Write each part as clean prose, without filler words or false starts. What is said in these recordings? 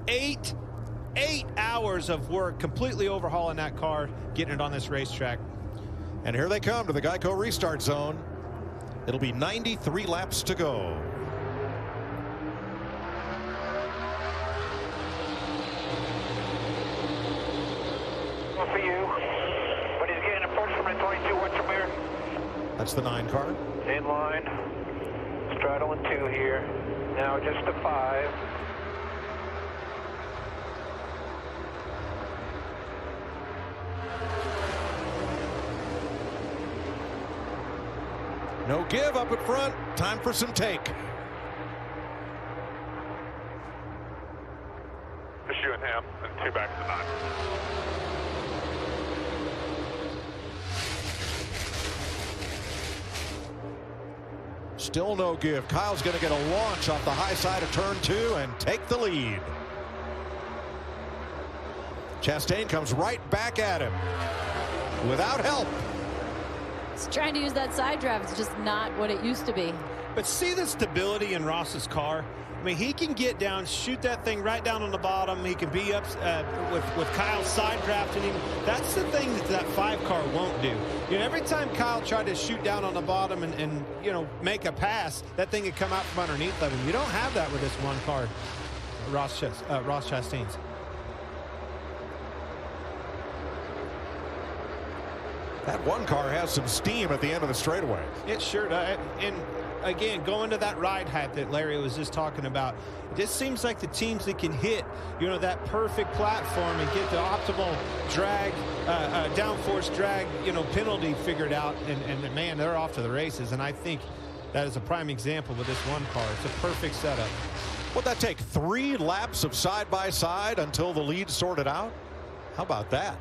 8 hours of work completely overhauling that car, getting it on this racetrack. And here they come to the Geico restart zone. It'll be 93 laps to go. For you, but he's getting approached from the 22. Watch your mirror. That's the 9 car. In line. Straddling 2 here. Now just a 5. No give up at front. Time for some take. Just you and him, and 2 back to 9. Still no give. Kyle's going to get a launch off the high side of turn 2 and take the lead. Chastain comes right back at him without help. He's trying to use that side drive. It's just not what it used to be. But see the stability in Ross's car. I mean, he can get down, shoot that thing right down on the bottom. He can be up with Kyle side drafting him. That's the thing that 5 car won't do. You know, every time Kyle tried to shoot down on the bottom and you know, make a pass, that thing would come out from underneath of him. You don't have that with this 1 car, Ross Chastain's. That 1 car has some steam at the end of the straightaway. It sure does. And again, going to that ride height that Larry was just talking about, it just seems like the teams that can hit, you know, that perfect platform and get the optimal drag, downforce drag, you know, penalty figured out, and man, they're off to the races. And I think that is a prime example with this 1 car. It's a perfect setup. Would that take 3 laps of side-by-side until the lead sorted out? How about that?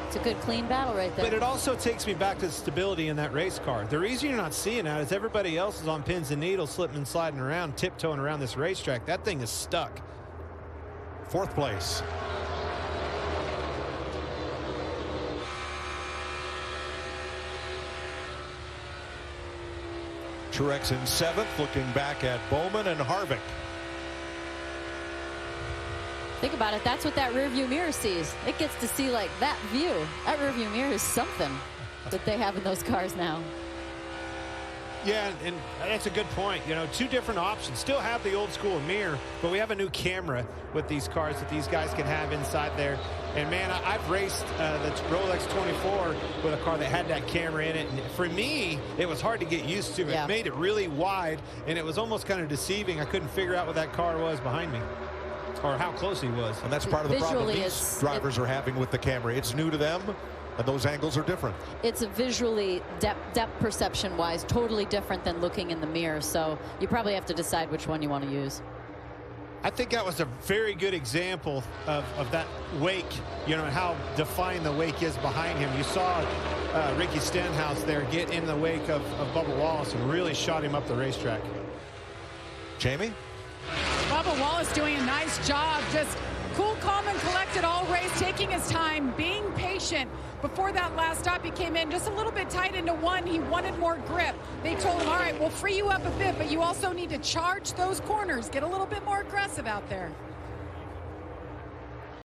It's a good clean battle right there. But it also takes me back to the stability in that race car. The reason you're not seeing that is everybody else is on pins and needles, slipping and sliding around, tiptoeing around this racetrack. That thing is stuck. 4th place. Truex in 7th, looking back at Bowman and Harvick. Think about it. That's what that rearview mirror sees. It gets to see like that view. That rearview mirror is something that they have in those cars now. Yeah, and that's a good point. You know, 2 different options. Still have the old school mirror, but we have a new camera with these cars that these guys can have inside there. And man, I've raced the Rolex 24 with a car that had that camera in it. And for me, it was hard to get used to. Yeah. It made it really wide, and it was almost kind of deceiving. I couldn't figure out what that car was behind me, or how close he was. And that's part of the problem Visually, these drivers are having with the camera. It's new to them, and those angles are different. It's a visually depth perception wise totally different than looking in the mirror, so you probably have to decide which one you want to use. I think that was a very good example of that wake, you know, and how defined the wake is behind him. You saw Ricky Stenhouse there get in the wake of Bubba Wallace and really shot him up the racetrack. Jamie? Bubba Wallace doing a nice job, just cool, calm, and collected all race, taking his time, being patient. Before that last stop, he came in just a little bit tight into 1. He wanted more grip. They told him, all right, we'll free you up a bit, but you also need to charge those corners, get a little bit more aggressive out there.